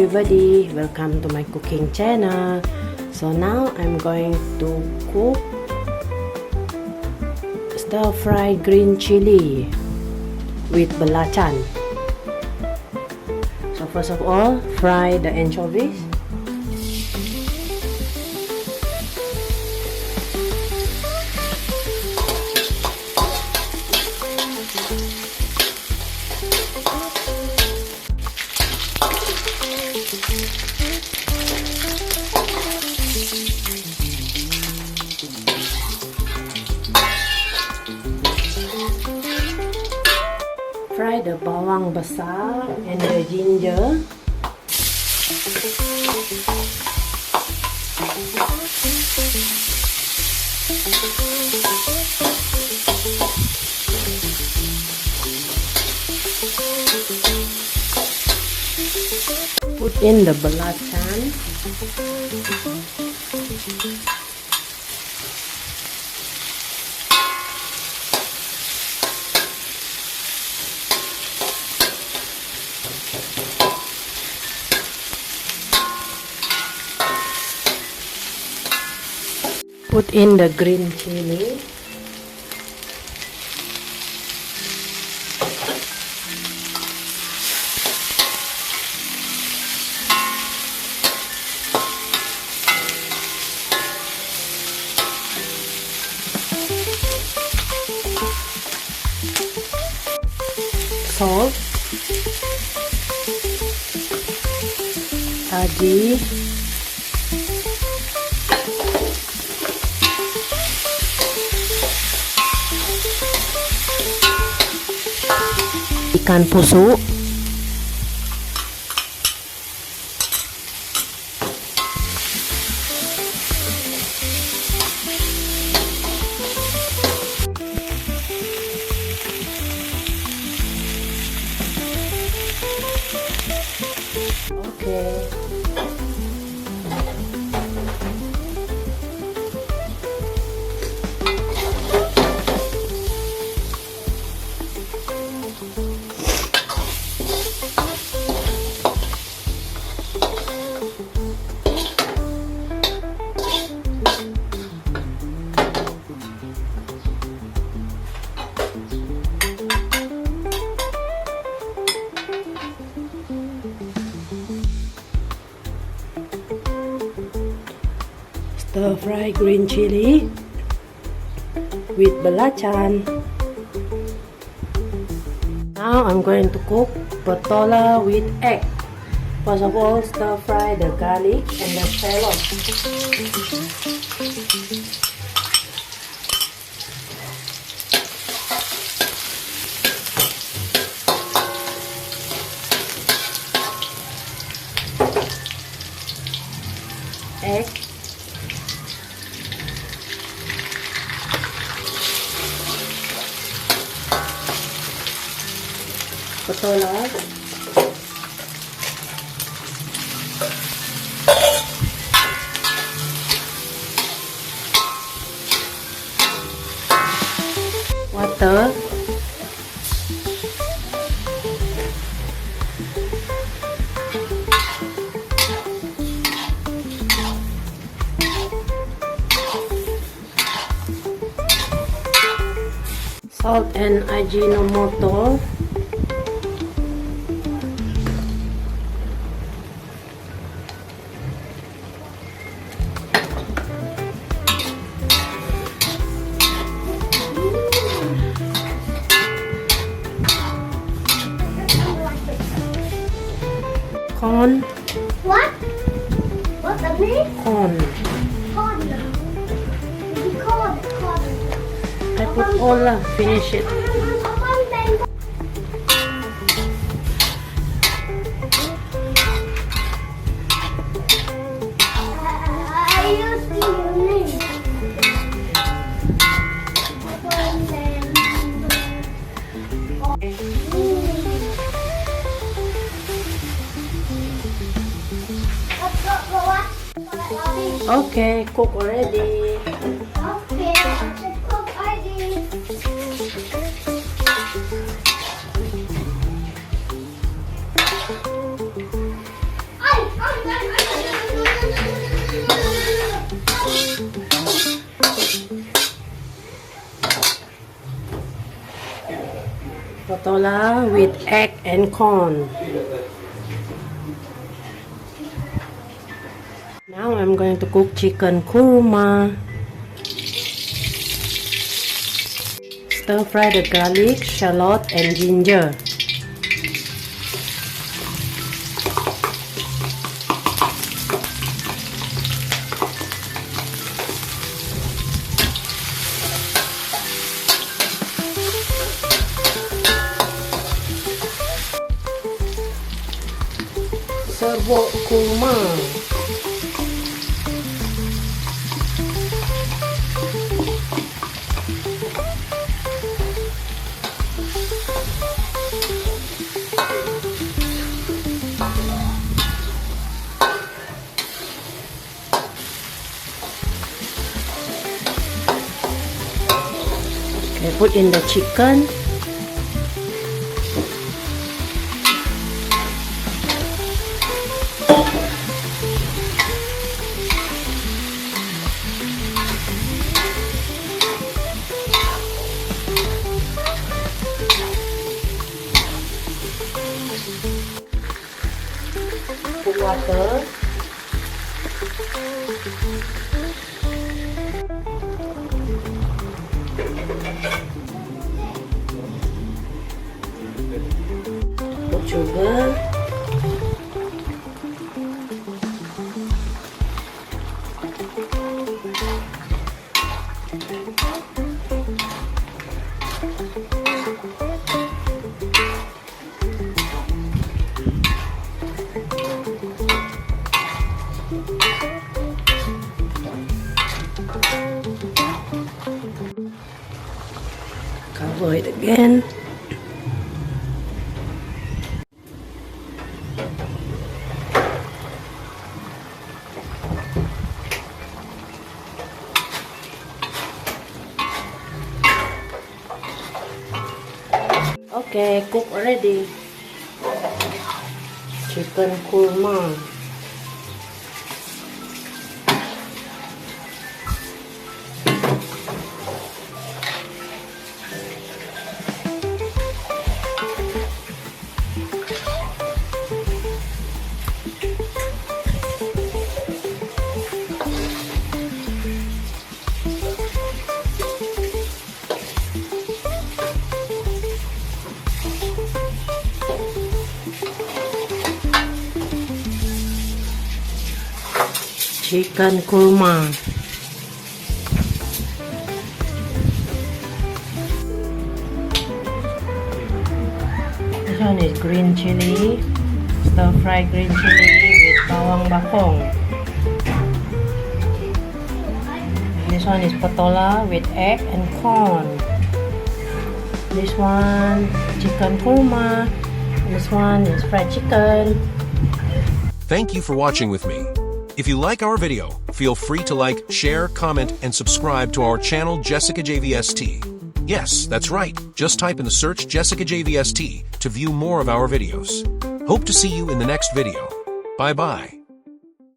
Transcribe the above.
everybody, welcome to my cooking channel. So now I'm going to cook stir fry green chili with belacan. So first of all, fry the anchovies. Fry the bawang besar and the ginger. Put in the belacan. Put in the green chili. Salt. Aji. Ikan pusuk, stir fry green chili with belacan. Now I'm going to cook petola with egg. First of all, stir fry the garlic and the shallot. Egg. Petola. Water. Salt and Ajinomoto. Corn. What? What's that mean? Corn. Corn. Corn. Corn. I put all, finish it. Okay, cook already. Okay, let's cook already. Ay! Petola with egg and corn. Now I'm going to cook chicken kurma. Stir fry the garlic, shallot and ginger. Serve kurma. Okay, put in the chicken. Put water. Put sugar. Cover it again. Okay, cook already. Chicken kurma. Chicken kurma. This one is green chili, stir fry green chili with bawang bakong. This one is petola with egg and corn. This one chicken kurma. This one is fried chicken. Thank you for watching with me. If you like our video, feel free to like, share, comment, and subscribe to our channel Jessicajvst. Yes, that's right. Just type in the search Jessicajvst to view more of our videos. Hope to see you in the next video. Bye-bye.